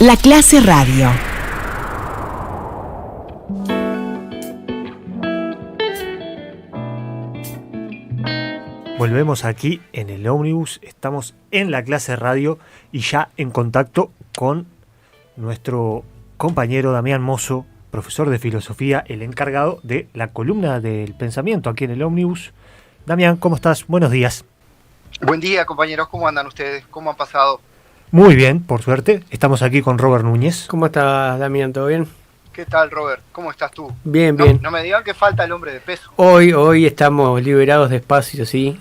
La Clase Radio. Volvemos aquí en el ómnibus, estamos en La Clase Radio y ya en contacto con nuestro compañero Damián Mozo, profesor de filosofía, el encargado de la columna del pensamiento aquí en el ómnibus. Damián, ¿cómo estás? Buenos días. Buen día, compañeros, ¿cómo andan ustedes? ¿Cómo han pasado? Muy bien, por suerte. Estamos aquí con Robert Núñez. ¿Cómo estás, Damián? ¿Todo bien? ¿Qué tal, Robert? ¿Cómo estás tú? Bien, bien. No me digan que falta el hombre de peso. Hoy estamos liberados de espacio, sí.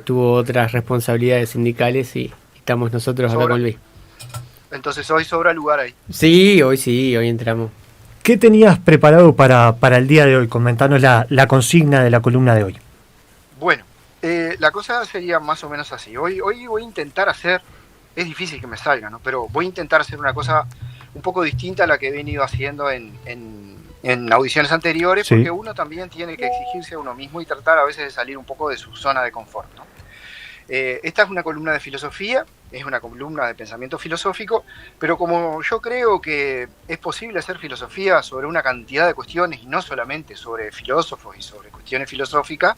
Tuvo otras responsabilidades sindicales y estamos nosotros acá con Luis. Entonces hoy sobra lugar ahí. Sí, hoy entramos. ¿Qué tenías preparado para el día de hoy? Comentanos la consigna de la columna de hoy. Bueno, la cosa sería más o menos así. Hoy voy a intentar hacer, es difícil que me salga, ¿no? Pero voy a intentar hacer una cosa un poco distinta a la que he venido haciendo en audiciones anteriores, sí. Porque uno también tiene que exigirse a uno mismo y tratar a veces de salir un poco de su zona de confort, ¿no? Esta es una columna de filosofía, es una columna de pensamiento filosófico, pero como yo creo que es posible hacer filosofía sobre una cantidad de cuestiones y no solamente sobre filósofos y sobre cuestiones filosóficas,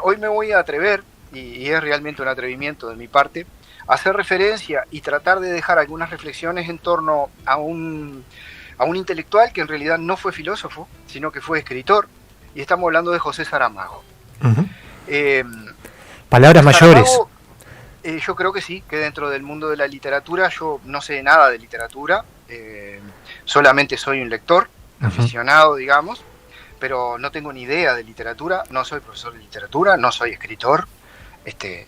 hoy me voy a atrever, y es realmente un atrevimiento de mi parte, a hacer referencia y tratar de dejar algunas reflexiones en torno a un intelectual que en realidad no fue filósofo, sino que fue escritor, y estamos hablando de José Saramago. Uh-huh. Palabras mayores. Yo creo que sí, que dentro del mundo de la literatura, yo no sé nada de literatura, solamente soy un lector, uh-huh, aficionado, digamos, pero no tengo ni idea de literatura, no soy profesor de literatura, no soy escritor,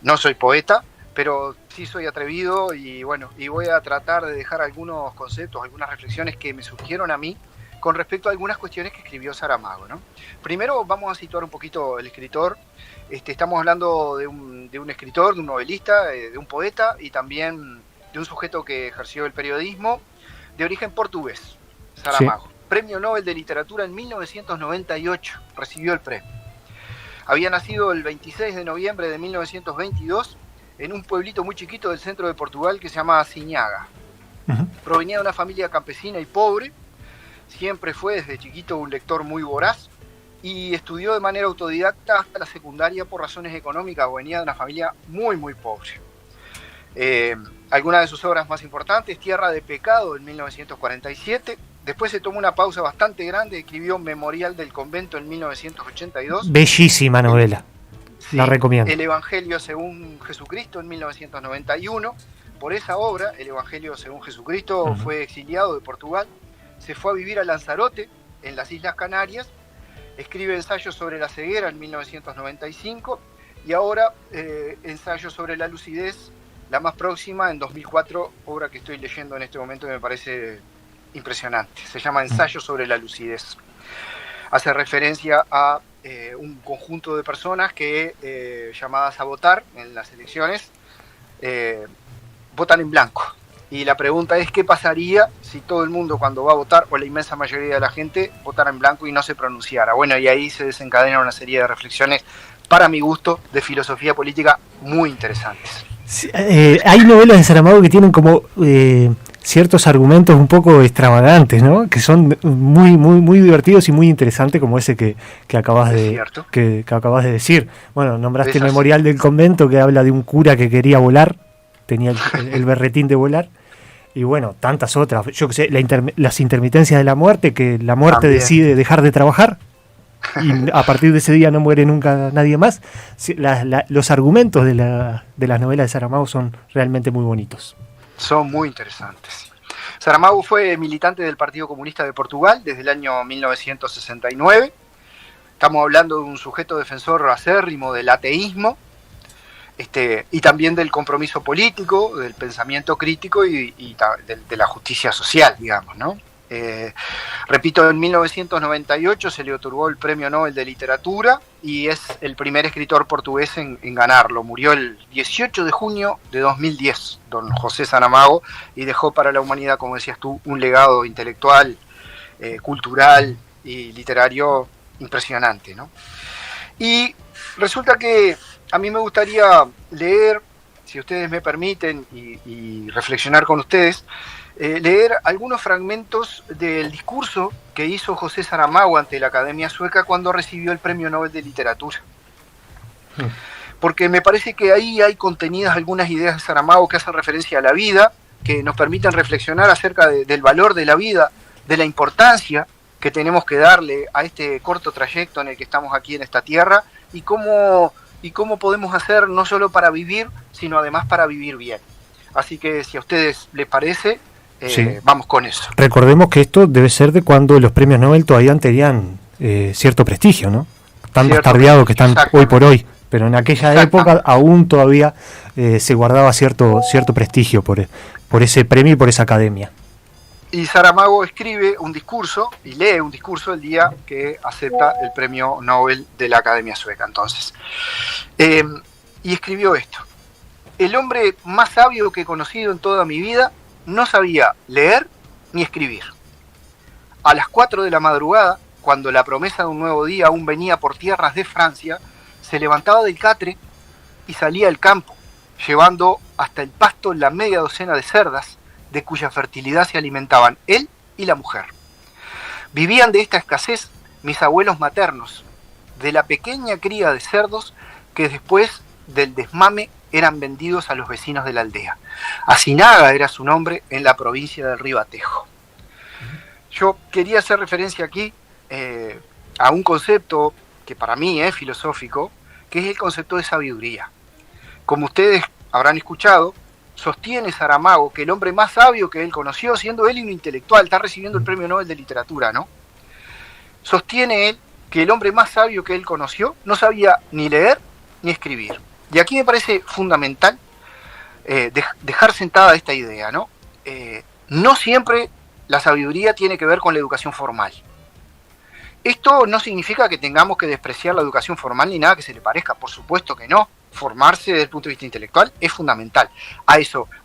no soy poeta, pero sí soy atrevido y bueno, y voy a tratar de dejar algunos conceptos, algunas reflexiones que me surgieron a mí con respecto a algunas cuestiones que escribió Saramago, ¿no? Primero vamos a situar un poquito el escritor. Estamos hablando de un escritor, de un novelista, de un poeta y también de un sujeto que ejerció el periodismo de origen portugués, Saramago. Sí. Premio Nobel de Literatura en 1998, recibió el premio. Había nacido el 26 de noviembre de 1922 en un pueblito muy chiquito del centro de Portugal que se llama Ciñaga. Uh-huh. Provenía de una familia campesina y pobre, siempre fue desde chiquito un lector muy voraz y estudió de manera autodidacta hasta la secundaria por razones económicas, venía de una familia muy, muy pobre. Algunas de sus obras más importantes, Tierra de Pecado en 1947, después se tomó una pausa bastante grande, escribió Memorial del Convento en 1982. Bellísima novela. Sí, la recomiendo. El Evangelio según Jesucristo en 1991. Por esa obra, El Evangelio según Jesucristo, uh-huh, fue exiliado de Portugal, se fue a vivir a Lanzarote, en las Islas Canarias, escribe Ensayos sobre la ceguera en 1995 y ahora Ensayos sobre la lucidez, la más próxima, en 2004, obra que estoy leyendo en este momento y me parece impresionante. Se llama Ensayos sobre la lucidez. Hace referencia a un conjunto de personas que, llamadas a votar en las elecciones, votan en blanco. Y la pregunta es, ¿qué pasaría si todo el mundo cuando va a votar, o la inmensa mayoría de la gente, votara en blanco y no se pronunciara? Bueno, y ahí se desencadena una serie de reflexiones, para mi gusto, de filosofía política muy interesantes. Sí, hay novelas de Saramago que tienen como ciertos argumentos un poco extravagantes, ¿no? Que son muy, muy, muy divertidos y muy interesantes, como ese que acabas que acabas de decir. Bueno, nombraste el Memorial del Convento, que habla de un cura que quería volar, tenía el berretín de volar. Y bueno, tantas otras, yo que sé, las intermitencias de la muerte, que la muerte también decide dejar de trabajar y a partir de ese día no muere nunca nadie más. Los argumentos de las novelas de Saramago son realmente muy bonitos. Son muy interesantes. Saramago fue militante del Partido Comunista de Portugal desde el año 1969. Estamos hablando de un sujeto defensor acérrimo del ateísmo, y también del compromiso político, del pensamiento crítico y de la justicia social, digamos, ¿no? Repito, en 1998 se le otorgó el Premio Nobel de Literatura y es el primer escritor portugués en ganarlo. Murió el 18 de junio de 2010, don José Saramago, y dejó para la humanidad, como decías tú, un legado intelectual, cultural y literario impresionante, ¿no? Y resulta que a mí me gustaría leer, si ustedes me permiten, y reflexionar con ustedes, leer algunos fragmentos del discurso que hizo José Saramago ante la Academia Sueca cuando recibió el Premio Nobel de Literatura. Porque me parece que ahí hay contenidas algunas ideas de Saramago que hacen referencia a la vida, que nos permiten reflexionar acerca del valor de la vida, de la importancia que tenemos que darle a este corto trayecto en el que estamos aquí en esta tierra, y cómo podemos hacer no solo para vivir, sino además para vivir bien. Así que si a ustedes les parece, vamos con eso. Recordemos que esto debe ser de cuando los premios Nobel todavía tenían cierto prestigio, ¿no? Tan bastardeados que están hoy por hoy, pero en aquella época aún todavía se guardaba cierto prestigio por ese premio y por esa academia. Y Saramago escribe un discurso y lee un discurso el día que acepta el Premio Nobel de la Academia Sueca. Entonces, y escribió esto: el hombre más sabio que he conocido en toda mi vida no sabía leer ni escribir. A las 4 de la madrugada, cuando la promesa de un nuevo día aún venía por tierras de Francia, se levantaba del catre y salía al campo, llevando hasta el pasto la media docena de cerdas, de cuya fertilidad se alimentaban él y la mujer. Vivían de esta escasez mis abuelos maternos, de la pequeña cría de cerdos que después del desmame eran vendidos a los vecinos de la aldea. Asinaga era su nombre en la provincia del Ribatejo. Yo quería hacer referencia aquí a un concepto que para mí es filosófico, que es el concepto de sabiduría. Como ustedes habrán escuchado, sostiene Saramago que el hombre más sabio que él conoció, siendo él un intelectual, está recibiendo el Premio Nobel de Literatura, ¿no? Sostiene él que el hombre más sabio que él conoció no sabía ni leer ni escribir. Y aquí me parece fundamental dejar sentada esta idea, ¿no? No siempre la sabiduría tiene que ver con la educación formal. Esto no significa que tengamos que despreciar la educación formal ni nada que se le parezca, por supuesto que no. Formarse desde el punto de vista intelectual es fundamental.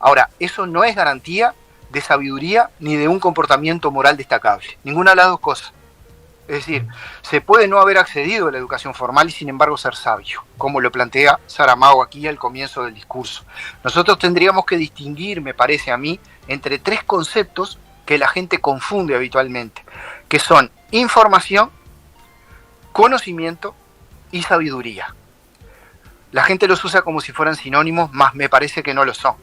Ahora, eso no es garantía de sabiduría ni de un comportamiento moral destacable. Ninguna de las dos cosas. Es decir, se puede no haber accedido a la educación formal y sin embargo ser sabio, como lo plantea Saramago aquí al comienzo del discurso. Nosotros tendríamos que distinguir, me parece a mí, entre 3 conceptos que la gente confunde habitualmente, que son información, conocimiento y sabiduría. La gente los usa como si fueran sinónimos, mas me parece que no lo son.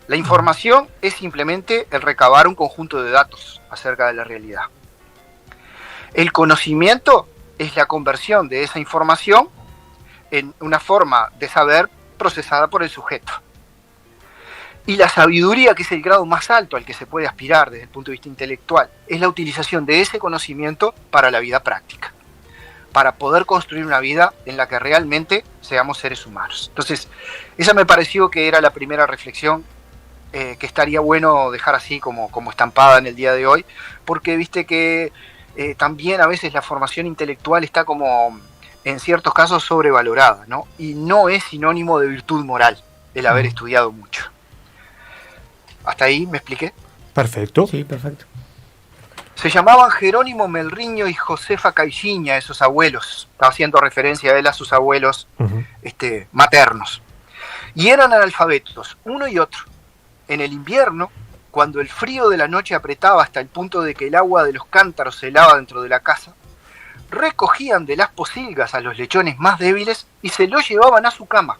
La información es simplemente el recabar un conjunto de datos acerca de la realidad. El conocimiento es la conversión de esa información en una forma de saber procesada por el sujeto. Y la sabiduría, que es el grado más alto al que se puede aspirar desde el punto de vista intelectual, es la utilización de ese conocimiento para la vida práctica, para poder construir una vida en la que realmente seamos seres humanos. Entonces, esa me pareció que era la primera reflexión que estaría bueno dejar así como estampada en el día de hoy, porque viste que también a veces la formación intelectual está como, en ciertos casos, sobrevalorada, ¿no? Y no es sinónimo de virtud moral el haber estudiado mucho. ¿Hasta ahí me expliqué? Perfecto. Sí, perfecto. Se llamaban Jerónimo Melriño y Josefa Caixinha, esos abuelos. Estaba haciendo referencia a él, a sus abuelos maternos. Y eran analfabetos, uno y otro. En el invierno, cuando el frío de la noche apretaba hasta el punto de que el agua de los cántaros se helaba dentro de la casa, recogían de las pocilgas a los lechones más débiles y se los llevaban a su cama.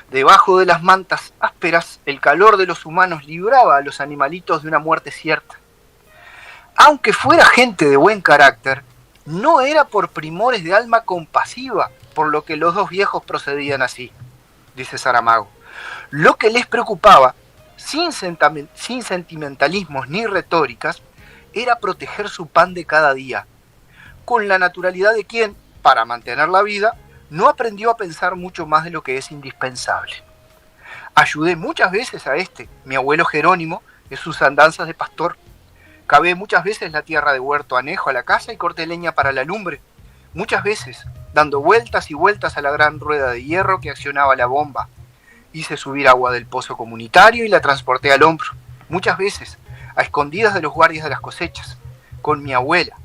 Debajo de las mantas ásperas, el calor de los humanos libraba a los animalitos de una muerte cierta. Aunque fuera gente de buen carácter, no era por primores de alma compasiva por lo que los dos viejos procedían así, dice Saramago. Lo que les preocupaba, sin sentimentalismos ni retóricas, era proteger su pan de cada día, con la naturalidad de quien, para mantener la vida, no aprendió a pensar mucho más de lo que es indispensable. Ayudé muchas veces a mi abuelo Jerónimo, en sus andanzas de pastor. Cavé muchas veces la tierra de huerto anejo a la casa y corté leña para la lumbre. Muchas veces, dando vueltas y vueltas a la gran rueda de hierro que accionaba la bomba. Hice subir agua del pozo comunitario y la transporté al hombro. Muchas veces, a escondidas de los guardias de las cosechas, con mi abuela,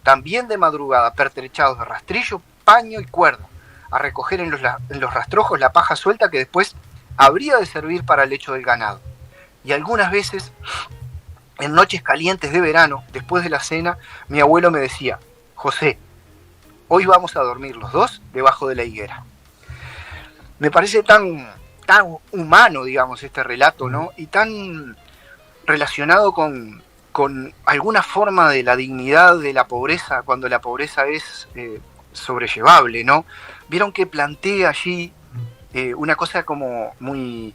también de madrugada, pertrechados de rastrillo, paño y cuerda, a recoger en los rastrojos la paja suelta que después habría de servir para el lecho del ganado. Y algunas veces, en noches calientes de verano, después de la cena, mi abuelo me decía: José, hoy vamos a dormir los dos debajo de la higuera. Me parece tan humano, digamos, este relato, ¿no? Y tan relacionado con alguna forma de la dignidad de la pobreza, cuando la pobreza es sobrellevable, ¿no? Vieron que plantea allí una cosa como muy,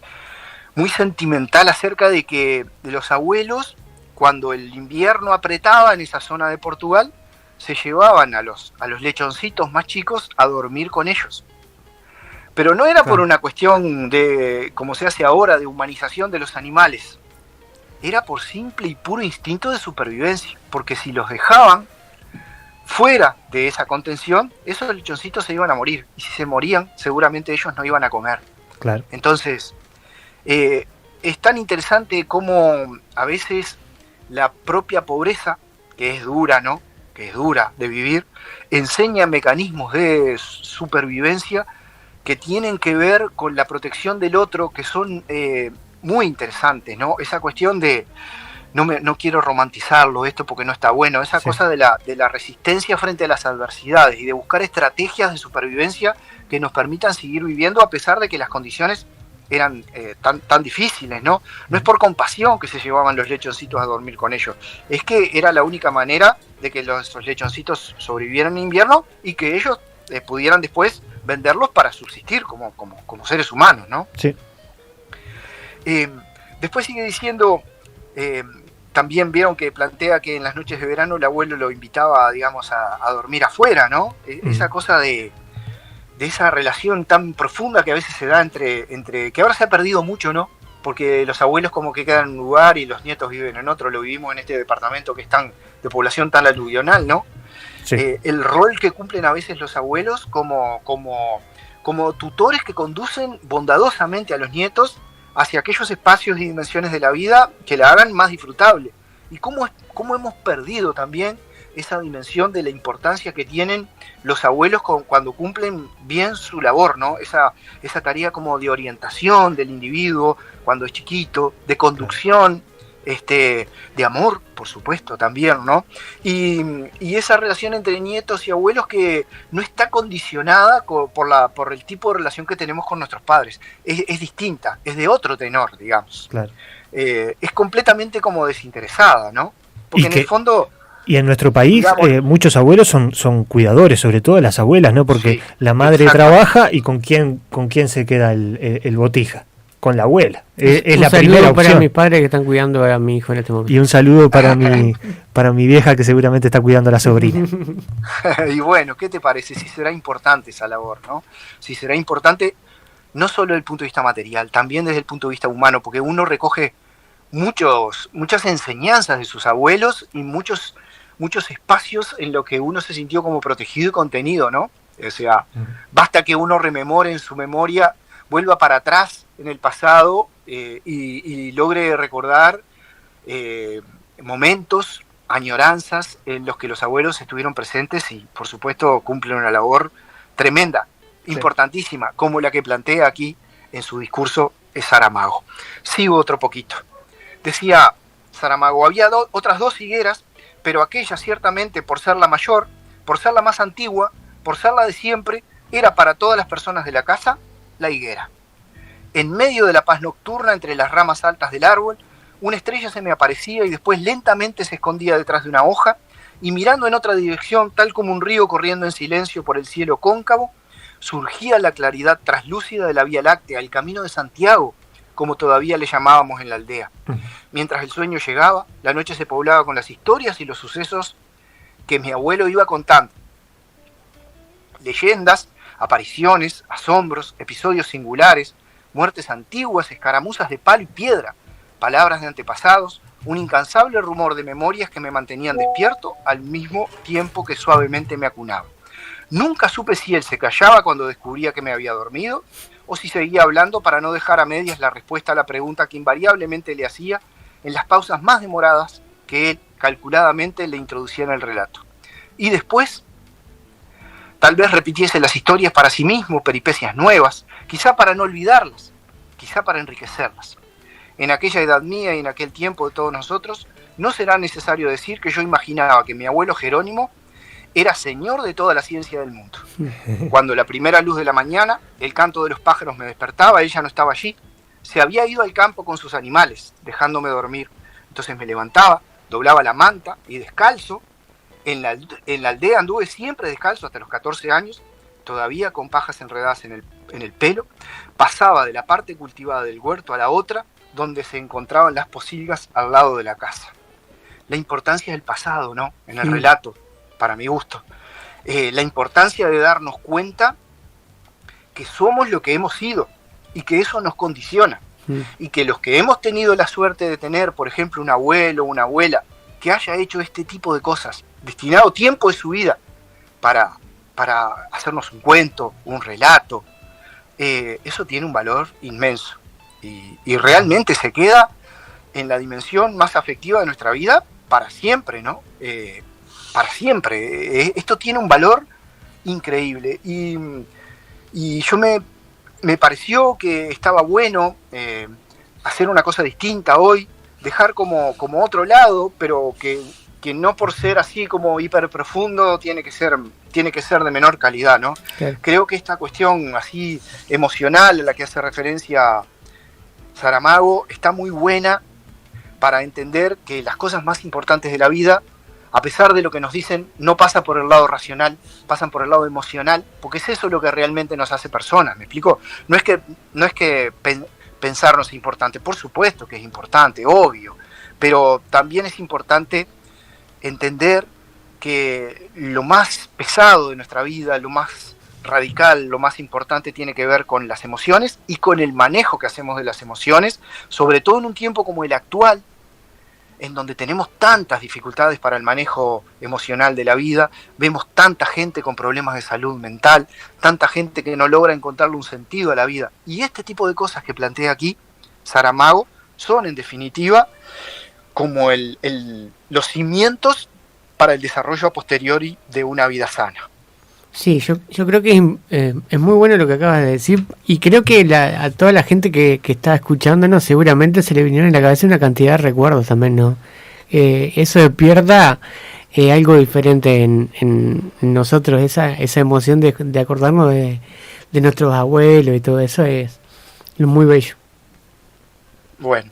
muy sentimental acerca de que de los abuelos, cuando el invierno apretaba en esa zona de Portugal, se llevaban a los lechoncitos más chicos a dormir con ellos. Pero no era por una cuestión de, como se hace ahora, de humanización de los animales. Era por simple y puro instinto de supervivencia. Porque si los dejaban fuera de esa contención, esos lechoncitos se iban a morir. Y si se morían, seguramente ellos no iban a comer. Claro. Entonces, es tan interesante cómo a veces la propia pobreza, que es dura, ¿no? Que es dura de vivir, enseña mecanismos de supervivencia que tienen que ver con la protección del otro, que son muy interesantes, ¿no? Esa cuestión de, no quiero romantizarlo esto porque no está bueno, esa cosa de la resistencia frente a las adversidades y de buscar estrategias de supervivencia que nos permitan seguir viviendo a pesar de que las condiciones eran tan difíciles, ¿no? No es por compasión que se llevaban los lechoncitos a dormir con ellos, es que era la única manera de que esos lechoncitos sobrevivieran en invierno y que ellos pudieran después venderlos para subsistir como seres humanos, ¿no? Sí. Después sigue diciendo, también vieron que plantea que en las noches de verano el abuelo lo invitaba, digamos, a dormir afuera, ¿no? Esa cosa de esa relación tan profunda que a veces se da entre que ahora se ha perdido mucho, ¿no? Porque los abuelos como que quedan en un lugar y los nietos viven en otro, lo vivimos en este departamento que es de población tan aluvional, ¿no? Sí. El rol que cumplen a veces los abuelos como tutores que conducen bondadosamente a los nietos hacia aquellos espacios y dimensiones de la vida que la hagan más disfrutable. Y cómo hemos perdido también esa dimensión de la importancia que tienen los abuelos cuando cumplen bien su labor, ¿no? Esa tarea como de orientación del individuo cuando es chiquito, de conducción, de amor, por supuesto, también, ¿no? Y esa relación entre nietos y abuelos que no está condicionada por el tipo de relación que tenemos con nuestros padres. Es distinta, es de otro tenor, digamos. Claro. Es completamente como desinteresada, ¿no? Porque en el fondo... Y en nuestro país muchos abuelos son cuidadores, sobre todo las abuelas, ¿no? Porque la madre trabaja y ¿con quién se queda el botija? Con la abuela. Es la primera opción. Para mis padres que están cuidando a mi hijo en este momento. Y un saludo para mi vieja que seguramente está cuidando a la sobrina. Y bueno, ¿qué te parece? Si será importante esa labor, ¿no? Si será importante no solo desde el punto de vista material, también desde el punto de vista humano, porque uno recoge muchas enseñanzas de sus abuelos y muchos espacios en los que uno se sintió como protegido y contenido, ¿no? O sea, basta que uno rememore en su memoria, vuelva para atrás en el pasado y logre recordar momentos, añoranzas en los que los abuelos estuvieron presentes y, por supuesto, cumplen una labor tremenda, importantísima, como la que plantea aquí en su discurso Saramago. Sigo otro poquito. Decía Saramago, había otras dos higueras, pero aquella ciertamente, por ser la mayor, por ser la más antigua, por ser la de siempre, era para todas las personas de la casa la higuera. En medio de la paz nocturna, entre las ramas altas del árbol, una estrella se me aparecía y después lentamente se escondía detrás de una hoja, y mirando en otra dirección, tal como un río corriendo en silencio por el cielo cóncavo, surgía la claridad traslúcida de la Vía Láctea, el camino de Santiago, como todavía le llamábamos en la aldea. Mientras el sueño llegaba, la noche se poblaba con las historias y los sucesos que mi abuelo iba contando. Leyendas, apariciones, asombros, episodios singulares, muertes antiguas, escaramuzas de palo y piedra, palabras de antepasados, un incansable rumor de memorias que me mantenían despierto al mismo tiempo que suavemente me acunaba. Nunca supe si él se callaba cuando descubría que me había dormido o si seguía hablando para no dejar a medias la respuesta a la pregunta que invariablemente le hacía en las pausas más demoradas que él calculadamente le introducía en el relato. Y después, tal vez repitiese las historias para sí mismo, peripecias nuevas, quizá para no olvidarlas, quizá para enriquecerlas. En aquella edad mía y en aquel tiempo de todos nosotros, no será necesario decir que yo imaginaba que mi abuelo Jerónimo era señor de toda la ciencia del mundo. Cuando la primera luz de la mañana, el canto de los pájaros me despertaba, él ya no estaba allí. Se había ido al campo con sus animales, dejándome dormir. Entonces me levantaba, doblaba la manta y descalzo. En la aldea anduve siempre descalzo hasta los 14 años, todavía con pajas enredadas en el pelo. Pasaba de la parte cultivada del huerto a la otra, donde se encontraban las pocilgas al lado de la casa. La importancia del pasado, ¿no? En el relato, para mi gusto. La importancia de darnos cuenta que somos lo que hemos sido y que eso nos condiciona. Y que los que hemos tenido la suerte de tener, por ejemplo, un abuelo o una abuela que haya hecho este tipo de cosas, destinado tiempo de su vida para hacernos un cuento, un relato, eso tiene un valor inmenso. Y realmente se queda en la dimensión más afectiva de nuestra vida para siempre, ¿no? Para siempre. Esto tiene un valor increíble. Y yo me pareció que estaba bueno hacer una cosa distinta hoy, dejar como otro lado, pero que no por ser así como hiper profundo tiene que ser de menor calidad, ¿no? Claro. Creo que esta cuestión así emocional a la que hace referencia Saramago está muy buena para entender que las cosas más importantes de la vida, a pesar de lo que nos dicen, no pasa por el lado racional, pasan por el lado emocional, porque es eso lo que realmente nos hace personas, ¿me explico? No es que pensarnos es importante, por supuesto que es importante, obvio, pero también es importante entender que lo más pesado de nuestra vida, lo más radical, lo más importante tiene que ver con las emociones y con el manejo que hacemos de las emociones, sobre todo en un tiempo como el actual, en donde tenemos tantas dificultades para el manejo emocional de la vida, vemos tanta gente con problemas de salud mental, tanta gente que no logra encontrarle un sentido a la vida. Y este tipo de cosas que plantea aquí Saramago son, en definitiva, como los cimientos para el desarrollo a posteriori de una vida sana. Sí, yo creo que es muy bueno lo que acabas de decir, y creo que a toda la gente que está escuchándonos seguramente se le vinieron en la cabeza una cantidad de recuerdos también, ¿no? Eso despierta algo diferente en nosotros, esa emoción de acordarnos de nuestros abuelos y todo eso es muy bello. Bueno,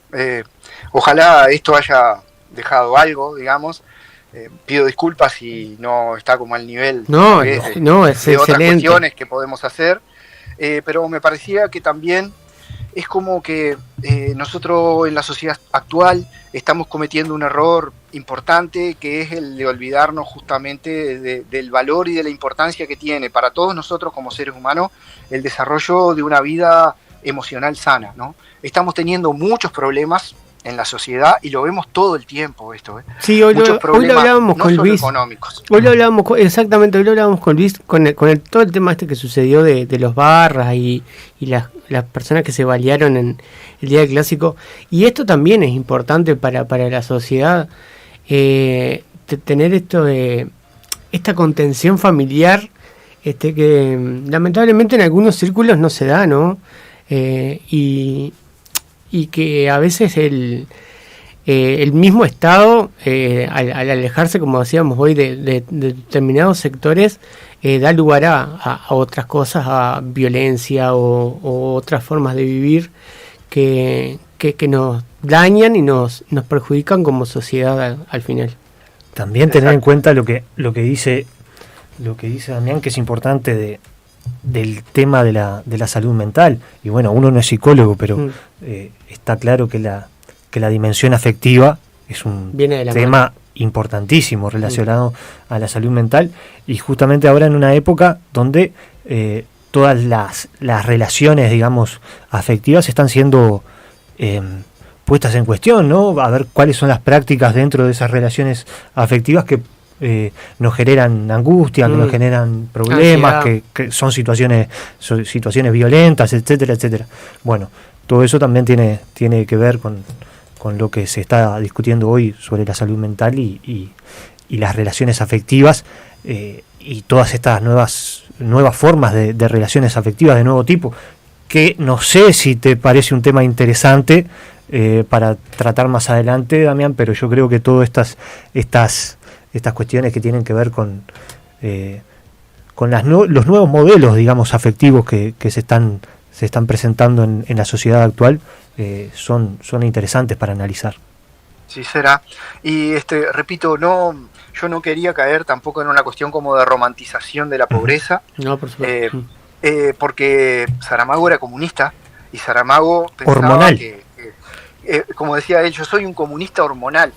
ojalá esto haya dejado algo, digamos. Pido disculpas si no está como al nivel de otras cuestiones que podemos hacer, pero me parecía que también es como que nosotros en la sociedad actual estamos cometiendo un error importante, que es el de olvidarnos justamente del valor y de la importancia que tiene para todos nosotros como seres humanos el desarrollo de una vida emocional sana, ¿no? Estamos teniendo muchos problemas en la sociedad y lo vemos todo el tiempo esto, Sí, hoy lo hablábamos no con solo Luis. Económicos. Hoy lo hablábamos con Luis con todo el tema que sucedió de los barras y las personas que se balearon en el día del clásico, y esto también es importante para la sociedad, tener esta contención familiar, que lamentablemente en algunos círculos no se da, ¿no? Y que a veces el mismo Estado, al alejarse, como decíamos hoy, de determinados sectores, da lugar a otras cosas, a violencia o otras formas de vivir que nos dañan y nos perjudican como sociedad al final. También tener en cuenta lo que dice Damián, que es importante del tema de la salud mental. Y bueno, uno no es psicólogo, pero está claro que la dimensión afectiva es un tema importantísimo relacionado a la salud mental, y justamente ahora en una época donde todas las relaciones, digamos, afectivas están siendo puestas en cuestión, ¿no? A ver cuáles son las prácticas dentro de esas relaciones afectivas que nos generan angustia, que nos generan problemas, que son situaciones violentas, etcétera, etcétera. Bueno, todo eso también tiene que ver con lo que se está discutiendo hoy sobre la salud mental y las relaciones afectivas, y todas estas nuevas formas de relaciones afectivas de nuevo tipo, que no sé si te parece un tema interesante para tratar más adelante, Damián, pero yo creo que todas estas cuestiones que tienen que ver con los nuevos modelos, digamos, afectivos que se están presentando en la sociedad actual, son interesantes para analizar. Sí, será. Y repito, yo no quería caer tampoco en una cuestión como de romantización de la pobreza. No, por supuesto. Porque Saramago era comunista y Saramago pensaba hormonal. Como decía él, yo soy un comunista hormonal.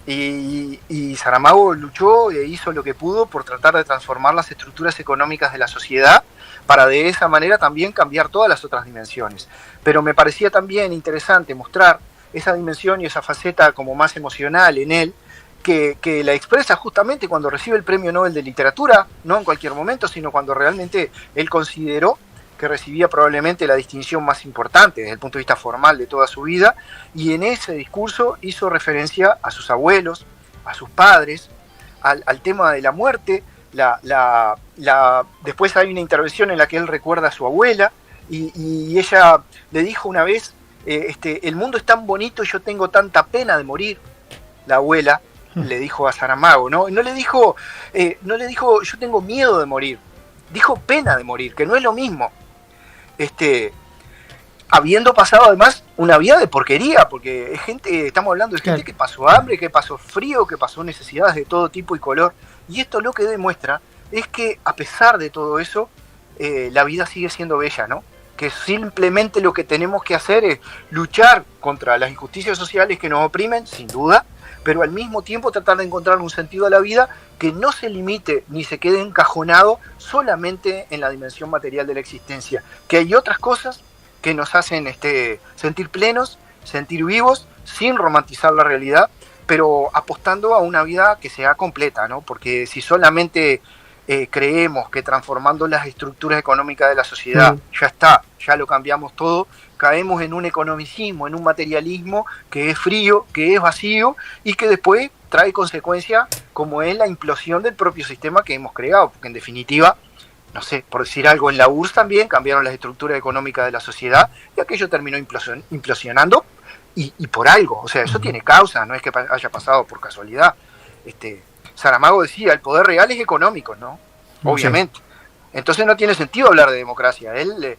Y Saramago luchó e hizo lo que pudo por tratar de transformar las estructuras económicas de la sociedad para de esa manera también cambiar todas las otras dimensiones. Pero me parecía también interesante mostrar esa dimensión y esa faceta como más emocional en él, que la expresa justamente cuando recibe el Premio Nobel de Literatura, no en cualquier momento, sino cuando realmente él consideró que recibía probablemente la distinción más importante desde el punto de vista formal de toda su vida, y en ese discurso hizo referencia a sus abuelos, a sus padres, al tema de la muerte. Después hay una intervención en la que él recuerda a su abuela, y ella le dijo una vez, el mundo es tan bonito y yo tengo tanta pena de morir. La abuela le dijo a Saramago, ¿no? No le dijo yo tengo miedo de morir, dijo pena de morir, que no es lo mismo. Habiendo pasado además una vida de porquería, porque estamos hablando de gente que pasó hambre, que pasó frío, que pasó necesidades de todo tipo y color, y esto lo que demuestra es que a pesar de todo eso, la vida sigue siendo bella, ¿no? Que simplemente lo que tenemos que hacer es luchar contra las injusticias sociales que nos oprimen, sin duda, pero al mismo tiempo tratar de encontrar un sentido a la vida que no se limite ni se quede encajonado solamente en la dimensión material de la existencia, que hay otras cosas que nos hacen sentir plenos, sentir vivos, sin romantizar la realidad, pero apostando a una vida que sea completa, ¿no? Porque si solamente creemos que transformando las estructuras económicas de la sociedad ya lo cambiamos todo, caemos en un economicismo, en un materialismo que es frío, que es vacío y que después trae consecuencias como es la implosión del propio sistema que hemos creado, porque en definitiva, no sé, por decir algo, en la URSS también cambiaron las estructuras económicas de la sociedad y aquello terminó implosionando y por algo, o sea, eso tiene causa, no es que haya pasado por casualidad. Saramago decía, el poder real es económico, ¿no? Obviamente. Entonces no tiene sentido hablar de democracia. Él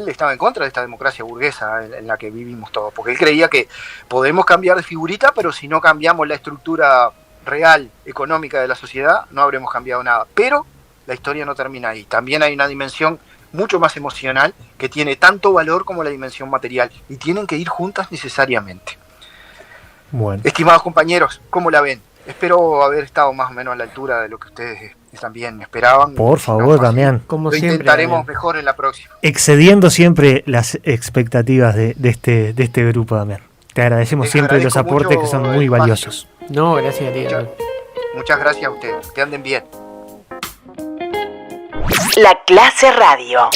estaba en contra de esta democracia burguesa en la que vivimos todos, porque él creía que podemos cambiar de figurita, pero si no cambiamos la estructura real, económica de la sociedad, no habremos cambiado nada. Pero la historia no termina ahí. También hay una dimensión mucho más emocional que tiene tanto valor como la dimensión material y tienen que ir juntas necesariamente. Bueno. Estimados compañeros, ¿cómo la ven? Espero haber estado más o menos a la altura de lo que ustedes también esperaban. Por favor, Damián. Como lo siempre, intentaremos Damián. Mejor en la próxima. Excediendo siempre las expectativas de este grupo, Damián. Te agradecemos siempre los aportes que son muy valiosos. No, gracias a ti. Muchas gracias a ustedes. Que anden bien. La Clase Radio.